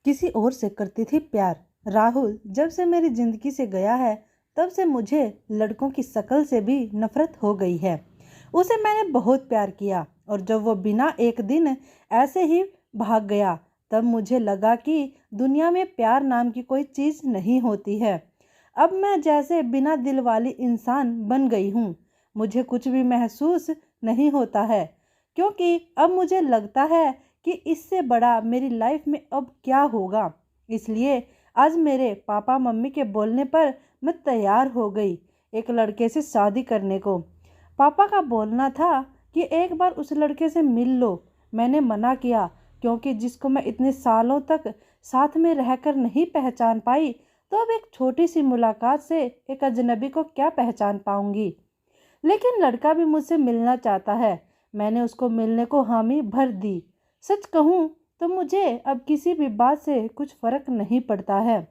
किसी और से करती थी प्यार। राहुल जब से मेरी जिंदगी से गया है तब से मुझे लड़कों की शक्ल से भी नफरत हो गई है। उसे मैंने बहुत प्यार किया और जब वो बिना एक दिन ऐसे ही भाग गया तब मुझे लगा कि दुनिया में प्यार नाम की कोई चीज़ नहीं होती है। अब मैं जैसे बिना दिल वाली इंसान बन गई हूँ। मुझे कुछ भी महसूस नहीं होता है क्योंकि अब मुझे लगता है कि इससे बड़ा मेरी लाइफ में अब क्या होगा। इसलिए आज मेरे पापा मम्मी के बोलने पर मैं तैयार हो गई एक लड़के से शादी करने को। पापा का बोलना था कि एक बार उस लड़के से मिल लो। मैंने मना किया क्योंकि जिसको मैं इतने सालों तक साथ में रहकर नहीं पहचान पाई तो अब एक छोटी सी मुलाकात से एक अजनबी को क्या पहचान पाऊंगी। लेकिन लड़का भी मुझसे मिलना चाहता है। मैंने उसको मिलने को हामी भर दी। सच कहूँ तो मुझे अब किसी भी बात से कुछ फर्क नहीं पड़ता है।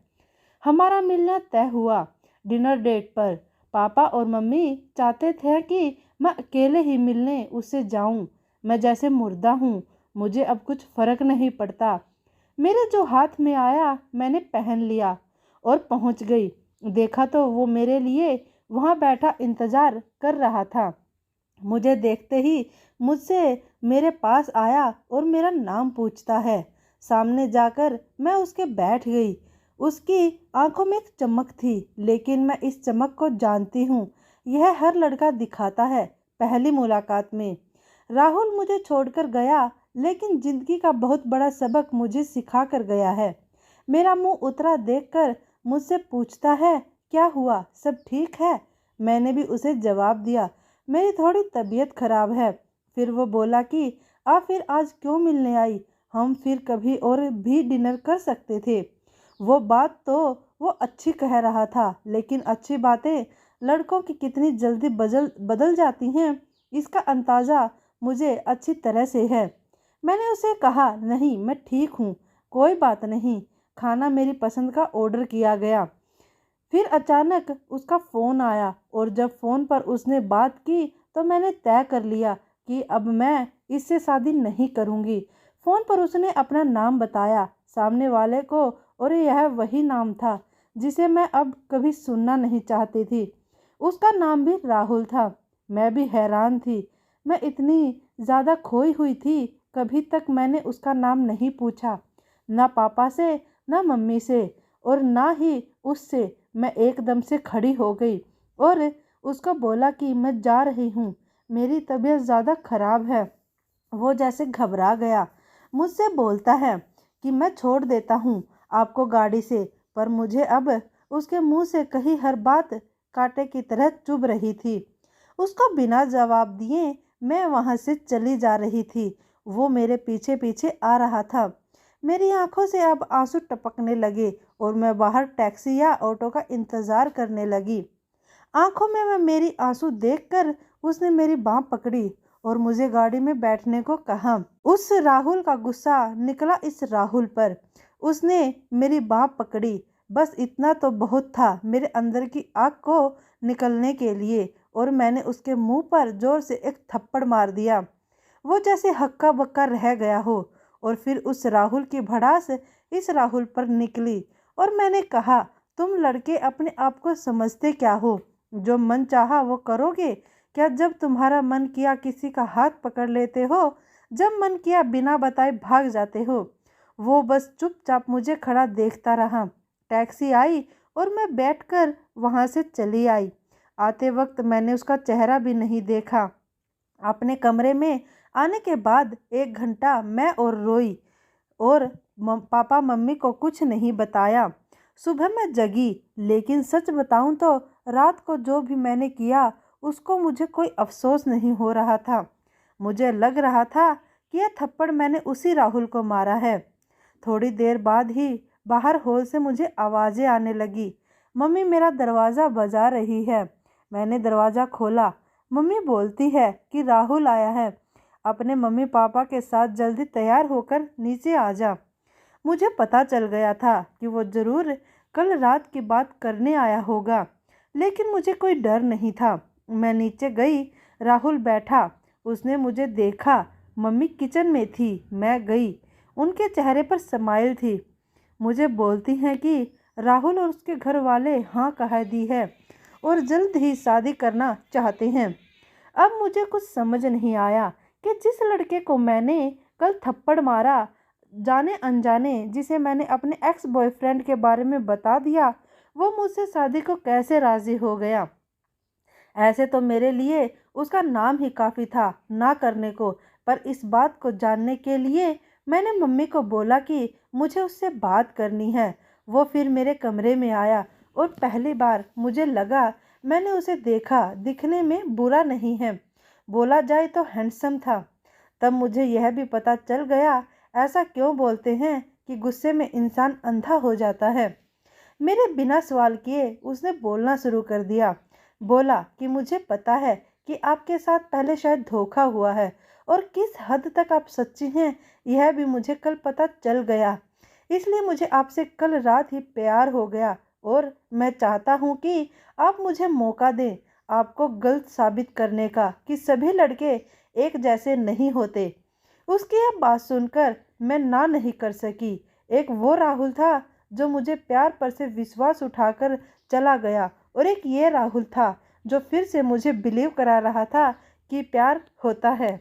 हमारा मिलना तय हुआ डिनर डेट पर। पापा और मम्मी चाहते थे कि मैं अकेले ही मिलने उससे जाऊं। मैं जैसे मुर्दा हूँ, मुझे अब कुछ फर्क नहीं पड़ता। मेरे जो हाथ में आया मैंने पहन लिया और पहुंच गई। देखा तो वो मेरे लिए वहां बैठा इंतजार कर रहा था। मुझे देखते ही मुझसे मेरे पास आया और मेरा नाम पूछता है। सामने जाकर मैं उसके बैठ गई। उसकी आंखों में एक चमक थी, लेकिन मैं इस चमक को जानती हूँ। यह हर लड़का दिखाता है पहली मुलाकात में। राहुल मुझे छोड़कर गया, लेकिन जिंदगी का बहुत बड़ा सबक मुझे सिखा कर गया है। मेरा मुंह उतरा देखकर मुझसे पूछता है, क्या हुआ, सब ठीक है? मैंने भी उसे जवाब दिया, मेरी थोड़ी तबीयत खराब है। फिर वो बोला कि फिर आज क्यों मिलने आई? हम फिर कभी और भी डिनर कर सकते थे। वो बात तो वो अच्छी कह रहा था, लेकिन अच्छी बातें लड़कों की कितनी जल्दी बदल बदल जाती हैं इसका अंदाज़ा मुझे अच्छी तरह से है। मैंने उसे कहा, नहीं मैं ठीक हूँ, कोई बात नहीं। खाना मेरी पसंद का ऑर्डर किया गया। फिर अचानक उसका फ़ोन आया और जब फ़ोन पर उसने बात की तो मैंने तय कर लिया कि अब मैं इससे शादी नहीं करूँगी। फ़ोन पर उसने अपना नाम बताया सामने वाले को और यह वही नाम था जिसे मैं अब कभी सुनना नहीं चाहती थी। उसका नाम भी राहुल था। मैं भी हैरान थी। मैं इतनी ज़्यादा खोई हुई थी, कभी तक मैंने उसका नाम नहीं पूछा, ना पापा से ना मम्मी से और ना ही उससे। मैं एकदम से खड़ी हो गई और उसको बोला कि मैं जा रही हूँ, मेरी तबीयत ज़्यादा ख़राब है। वो जैसे घबरा गया। मुझसे बोलता है कि मैं छोड़ देता हूँ आपको गाड़ी से, पर मुझे अब उसके मुंह से कही हर बात कांटे की तरह चुभ रही थी। उसको बिना जवाब दिए मैं वहाँ से चली जा रही थी। वो मेरे पीछे पीछे आ रहा था। मेरी आंखों से अब आंसू टपकने लगे और मैं बाहर टैक्सी या ऑटो का इंतज़ार करने लगी। आंखों में मैं मेरी आंसू देखकर उसने मेरी बाँह पकड़ी और मुझे गाड़ी में बैठने को कहा। उस राहुल का गुस्सा निकला इस राहुल पर। उसने मेरी बाँह पकड़ी, बस इतना तो बहुत था मेरे अंदर की आग को निकलने के लिए, और मैंने उसके मुंह पर जोर से एक थप्पड़ मार दिया। वो जैसे हक्का बक्का रह गया हो। और फिर उस राहुल की भड़ास इस राहुल पर निकली और मैंने कहा, तुम लड़के अपने आप को समझते क्या हो? जो मन चाहा वो करोगे क्या? जब तुम्हारा मन किया किसी का हाथ पकड़ लेते हो, जब मन किया बिना बताए भाग जाते हो। वो बस चुपचाप मुझे खड़ा देखता रहा। टैक्सी आई और मैं बैठकर वहाँ से चली आई। आते वक्त मैंने उसका चेहरा भी नहीं देखा। अपने कमरे में आने के बाद 1 घंटा मैं और रोई और पापा मम्मी को कुछ नहीं बताया। सुबह मैं जगी, लेकिन सच बताऊं तो रात को जो भी मैंने किया उसको मुझे कोई अफसोस नहीं हो रहा था। मुझे लग रहा था कि यह थप्पड़ मैंने उसी राहुल को मारा है। थोड़ी देर बाद ही बाहर हॉल से मुझे आवाज़ें आने लगी। मम्मी मेरा दरवाज़ा बजा रही है। मैंने दरवाज़ा खोला। मम्मी बोलती है कि राहुल आया है, अपने मम्मी पापा के साथ जल्दी तैयार होकर नीचे आ जा। मुझे पता चल गया था कि वो ज़रूर कल रात की बात करने आया होगा, लेकिन मुझे कोई डर नहीं था। मैं नीचे गई। राहुल बैठा। उसने मुझे देखा। मम्मी किचन में थी। मैं गई। उनके चेहरे पर स्माइल थी। मुझे बोलती हैं कि राहुल और उसके घर वाले हाँ कह दी है और जल्द ही शादी करना चाहते हैं। अब मुझे कुछ समझ नहीं आया कि जिस लड़के को मैंने कल थप्पड़ मारा, जाने अनजाने जिसे मैंने अपने एक्स बॉयफ्रेंड के बारे में बता दिया, वो मुझसे शादी को कैसे राजी हो गया। ऐसे तो मेरे लिए उसका नाम ही काफ़ी था ना करने को, पर इस बात को जानने के लिए मैंने मम्मी को बोला कि मुझे उससे बात करनी है। वो फिर मेरे कमरे में आया और पहली बार मुझे लगा मैंने उसे देखा, दिखने में बुरा नहीं है, बोला जाए तो हैंडसम था। तब मुझे यह भी पता चल गया ऐसा क्यों बोलते हैं कि गुस्से में इंसान अंधा हो जाता है। मेरे बिना सवाल किए उसने बोलना शुरू कर दिया। बोला कि मुझे पता है कि आपके साथ पहले शायद धोखा हुआ है और किस हद तक आप सच्ची हैं यह भी मुझे कल पता चल गया। इसलिए मुझे आपसे कल रात ही प्यार हो गया और मैं चाहता हूँ कि आप मुझे मौका दें आपको गलत साबित करने का कि सभी लड़के एक जैसे नहीं होते। उसकी यह बात सुनकर मैं ना नहीं कर सकी। एक वो राहुल था जो मुझे प्यार पर से विश्वास उठाकर चला गया और एक ये राहुल था जो फिर से मुझे बिलीव करा रहा था कि प्यार होता है।